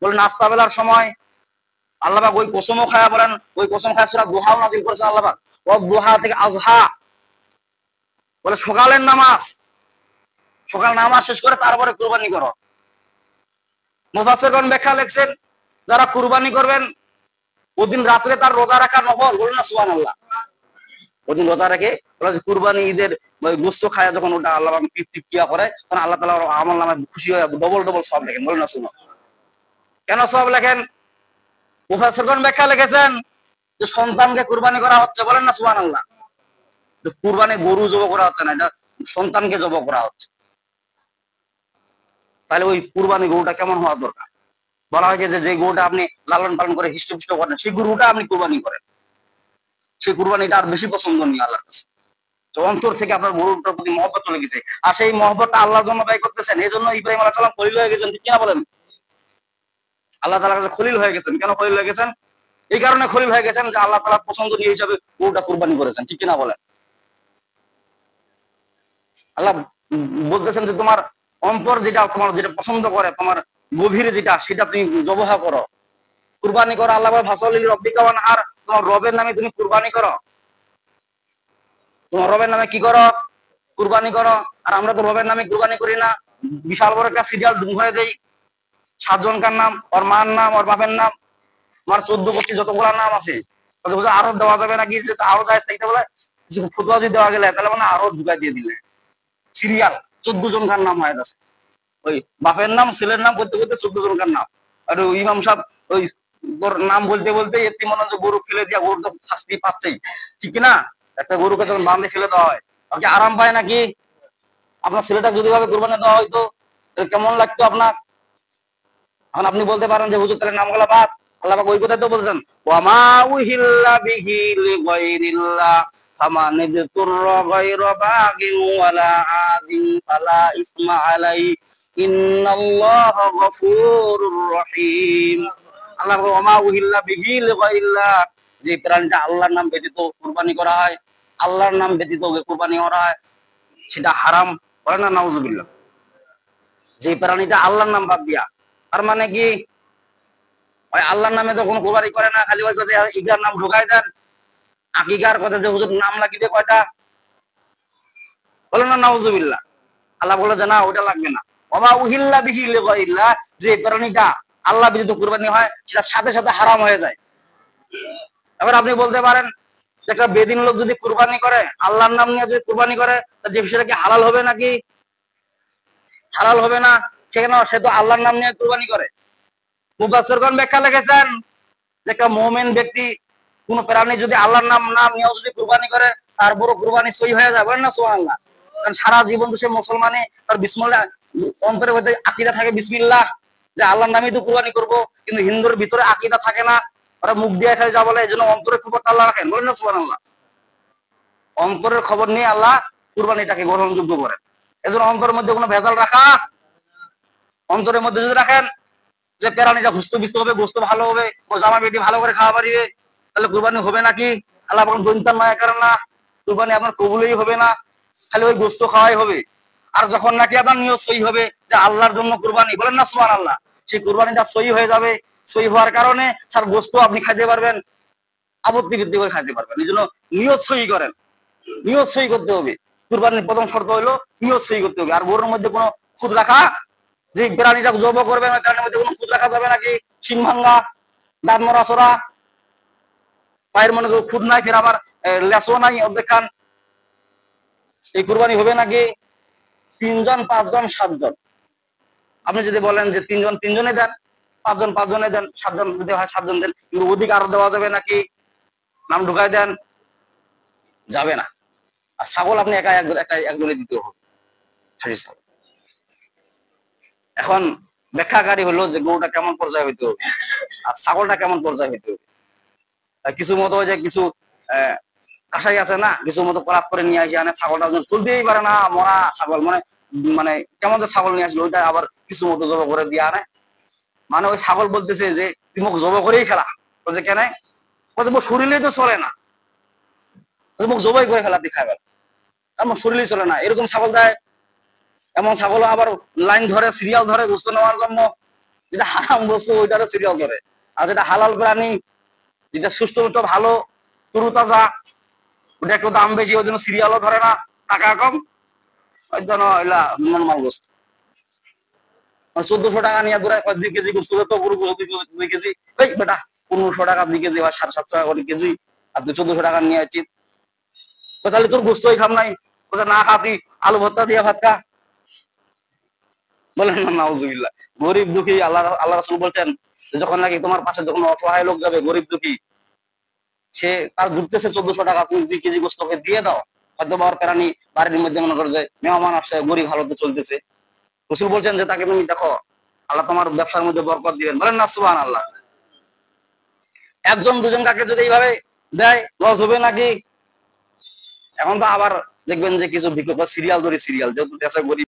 বলে নাস্তা বেলার সময় আল্লাহ পাক ওই কসমও খায়া বলেন, ওই কসম খায়া সূরা দুহাও নাযিল করেছেন আল্লাহ পাক। ওয়াদ-দুহা থেকে আজহা বলে সকালের নামাজ, সকাল নামাজ শেষ করে তারপরে কুরবানি করো। মুফাসসিরগণ ব্যাখ্যা লিখছেন যারা কুরবানি করবেন ওদিন রাত্রে তার রোজা রাখা নফল, বলুন না সুবহানাল্লাহ। ওদিন রোজা রেখে কুরবানি ঈদের গোস্ত খায়া যখন ওটা আল্লাহ পাক তৃপ্তিয়া করে তখন আল্লাহ তাআলা আমল নামায় খুশি হয়ে ডবল ডবল সওয়াব লেখেন, বলুন না সুবহান। কেন সওয়াব লেখেন? মুফাসসিরগণ ব্যাখ্যা লিখেছেন যে সন্তানকে কুরবানি করা হচ্ছে, বলেন না সুবহানাল্লাহ। কুরবানি গরু জবাই করা হচ্ছে না, এটা সন্তানকে জবাই করা হচ্ছে। তাহলে ওই কুরবানি গরুটা কেমন হওয়া দরকার? বলা হয়েছে যে গরুটা আপনি লালন পালন করে হৃষ্টপুষ্ট করেন সেই গরুটা আপনি কুরবানি করেন, সেই কুরবানিটা আর বেশি পছন্দনীয় আল্লাহর কাছে। তো অন্তর থেকে আপনার গরুটার প্রতি মহব্বত চলে গেছে, আর সেই মহব্বতটা আল্লাহর জন্য ব্যয় করতেছেন। এই জন্য ইব্রাহিম আলাইহিস সালাম খলিল হয়ে গেছেন, ঠিক কিনা বলেন? আল্লাহ তাআলার কাছে খলিল হয়ে গেছেন। কেন খলিল হয়ে গেছেন? এই কারণে খলিল হয়ে গেছেন যে আল্লাহ তাআলা পছন্দনীয় হিসাবে গরুটা কুরবানি করেছেন, ঠিক কিনা বলেন? আল্লাহ বলতেছেন যে তোমার অন্তর যেটা তোমার যেটা পছন্দ করে, তোমার গভীরে যেটা, সেটা তুমি জবাহ করো, কুরবানি করো। আল্লাহ বলে ফাসালিল রাব্বিকা ওয়ানহার, তোমার রবের নামে তুমি কুরবানি করো। তোমার রবের নামে কি করো? কুরবানি করো। আর আমরা তো রবের নামে কুরবানি করি না, বিশাল বড় একটা সিরিয়াল ধরে দেই, 7 জনকার নাম, ওর মার নাম, ওর বাপের নাম, আমার 14-25 যতগুলা নাম আছে, আরো দেওয়া যাবে নাকি? যে আরো যায় থাকতে বলে কিছু ফতোয়া যদি দেওয়া গেলে তাহলে মানে আরো ঢুকাই দিয়ে দিলে সিরিয়াল 14 জনকার নাম হয়ে যাচ্ছে। ওই বাপের নাম ছেলের নাম করতে করতে 14 জনকার নাম। আর ওই ইমাম সাহেব ওই নাম বলতে বলতে এতে মনে হচ্ছে গরু ফেলে দিয়া, গরু তো শাস্তি পাচ্ছেই, ঠিক না? একটা গরুকে যখন বাঁধে ফেলে দেওয়া হয় আর কি আরাম পায় নাকি? আপনার ছেলেটা যদি ভাবে কুরবানি দেওয়া হয়তো কেমন লাগতো আপনার? এখন আপনি বলতে পারেন যে হুজুর তাহলে নামগুলা বাদ। আল্লাহ পাক ওই কথাই তো বলছেন, ওয়া মা উহিল্লা বিহি লিগাইরিল্লাহ ফামান ইযতুররা গায়রা বাগিন ওয়ালা আদিন ফালা ইসমা আলাই ইন্নাল্লাহা গফুরুর রহিম। আল্লাহ বলে ওয়া মা উহিল্লা বিহি লিগাইরিল্লাহ, যে প্রাণীটা আল্লাহর নাম ব্যতীত কুরবানি করা হয়, আল্লাহর নাম ব্যতীত কুরবানি করা হয় সেটা হারাম, বলে না নাউজুবিল্লাহ। যে প্রাণীটা আল্লাহর নাম বাদ দিয়া, তার মানে কি ওই আল্লাহর নামে তো কোনো কুরবানি করে না, খালি ওই কথা ইগার নাম ঢুকাই দেন। আকিকার কথা যে হুজুর নাম লাগিবে কয়টা, বলে না নাউজুবিল্লাহ। আল্লাহ বলে যে না ওটা লাগবে না। ওমা উহিল্লা বিহি লিগাইরিল্লাহ, যে প্রাণীটা আল্লাহ ব্যতীত কুরবানি হয় সেটা সাথে সাথে হারাম হয়ে যায়। এবার আপনি বলতে পারেন যে একটা বেদিন লোক যদি কুরবানি করে, আল্লাহর নাম নিয়ে যদি কুরবানি করে, তাহলে সেটা কি হালাল হবে নাকি? হালাল হবে না। সেখানে সে তো আল্লাহর নাম নিয়ে কুরবানি করে। মুফাসসিরগণ ব্যাখ্যা লিখেছেন যে একটা মুমিন ব্যক্তি কোন প্রাণী যদি আল্লাহর নাম না নিয়েও যদি কুরবানি করে, তার বড় কুরবানি সই হয়ে যায়, বলেন না সুবহানাল্লাহ। কারণ সারা জীবন তো সে মুসলমানে তার বিসমিল্লাহ অন্তরের মধ্যে আকীদা থাকে, বিসমিল্লাহ যে আল্লাহর নামেই তো কুরবানি করব, কিন্তু হিন্দুর ভিতরে আকীদা থাকে না, ওরা মুখ দিয়ে খালি যা বলে। এজন্য অন্তরের খবরটা আল্লাহ রাখেন, বলেন না সুবহানাল্লাহ। অন্তরের খবর নিয়ে আল্লাহ কুরবানিটাকে গ্রহণযোগ্য করেন। এজন্য অন্তরের মধ্যে কোনো ভেজাল রাখা, অন্তরের মধ্যে যদি রাখেন যে প্রাণীটা হুস্ত বিস্ত হবে, গোস্ত ভালো হবে, ও জামা বেটি ভালো করে খাওয়া পারিবে, তাহলে কুরবানি হবে নাকি? আল্লাহ বলেন দৈন্তান নয় কারণ না, কুরবানি আপনার কবুলই হবে না, খালি ওই গোস্ত খাওয়াই হবে। আর যখন নাকি আপনার নিয়ত সই হবে যে আল্লাহর জন্য কুরবানি, বলেন না সুবহানাল্লাহ, সেই কুরবানিটা সই হয়ে যাবে। সই হওয়ার কারণে স্যার গোস্ত আপনি খাইতে পারবেন, আপত্তি বৃদ্ধি করে খাইতে পারবেন। এই জন্য নিয়ত সই করেন, নিয়ত সই করতে হবে। কুরবানির প্রথম শর্ত হলো নিয়ত সই করতে হবে। আর গরুর মধ্যে কোনো খুদ রাখা, যে প্রাণীটা জব করবে না প্রাণীর মধ্যে কোনো খুদ রাখা যাবে নাকি? শিং ভাঙ্গা, দাঁত মরা চড়া, পায়ের মনে খুদ নাই, ফের আবার লেসও নাই অপেক্ষান, এই কুরবানি হবে নাকি? 3 জন 5 জন 7 জন, আপনি যদি বলেন যে 3 জন 3 জনে দেন, 5 জন 5 জনে দেন, 7 জন যদি হয় 7 জন দেন, কিন্তু অধিক আরো দেওয়া যাবে নাকি? নাম ঢুকাই দেন, যাবে না। আর ছাগল আপনি একা একজনে দিতে হবে, খাসি ছাগল। এখন ব্যাখ্যাকারী হলো যে গরুটা কেমন পর্যায়ে হইতে হবে আর ছাগলটা কেমন পর্যায়ে হইতে হবে। কিছু মতো যে কিছু কাঁসাই আছে না, কিছু মতো করাপ করে নিয়ে আসে, আনে ছাগলটা চলতেই পারে না, মরা ছাগল, মানে মানে কেমন যে ছাগল নিয়ে আসলো ওইটা আবার কিছু মতো জব করে দিয়ে আনে। মানে ওই ছাগল বলতেছে যে তুই মুখ জব করেই খেলা, বলছে কেন? বলছে মোর শরীরেই তো চলে না, মুখ জবাই করে ফেলা তুই খাইবার, আমার শরীরেই চলে না, এরকম ছাগল দেয়। এমন ছাগল আবার লাইন ধরে, সিরিয়াল ধরে গোস্ত নেওয়ার জন্য। যেটা হারাম বস্তু ওইটারও সিরিয়াল ধরে, আর যেটা হালাল প্রাণী, যেটা সুস্থ মতো ভালো তরু তাজা, ওটা একটু দাম বেশি, ওই জন্য সিরিয়ালও ধরে না, টাকা কম, ওই জন্য এগুলা নর্মাল গোস্ত। 1400 টাকা নিয়ে দূরে 2 কেজি গোস্ত তো গরু গোস্ত 2 কেজি, এই বেটা 1500 টাকা 2 কেজি বা 750 টাকা করে কেজি, আর তুই 1400 টাকা নিয়ে আসছিস, তাহলে তোর গোস্তই খাম নাই, বলছে না খা তুই আলু ভর্তা দিয়ে ভাত খা। বলেন না নাউজুবিল্লাহ। গরিব দুঃখী আল্লাহ আল্লাহ রাসূল বলছেন যখন নাকি তোমার পাশে যখন অসহায় লোক যাবে গরিব দুঃখী, সে তার ঢুকতেছে 1400 টাকা, তুমি 2 কেজি গোস্ত দিয়ে দাও, হয়তো বা ওর প্রাণী বাড়ির মধ্যে মনে করে যে মেহমান আসছে গরিব হালতে চলতেছে, রাসূল বলছেন যে তাকে তুমি দেখো, আল্লাহ তোমার ব্যবসার মধ্যে বরকত দিবেন। বলেন না সুবহানাল্লাহ। একজন দুজন কাকে যদি এইভাবে দেয় লস হবে নাকি? এখন তো আবার দেখবেন যে কিছু ভিক্ষুক সিরিয়াল ধরে সিরিয়াল, যেহেতু দেশে গরিব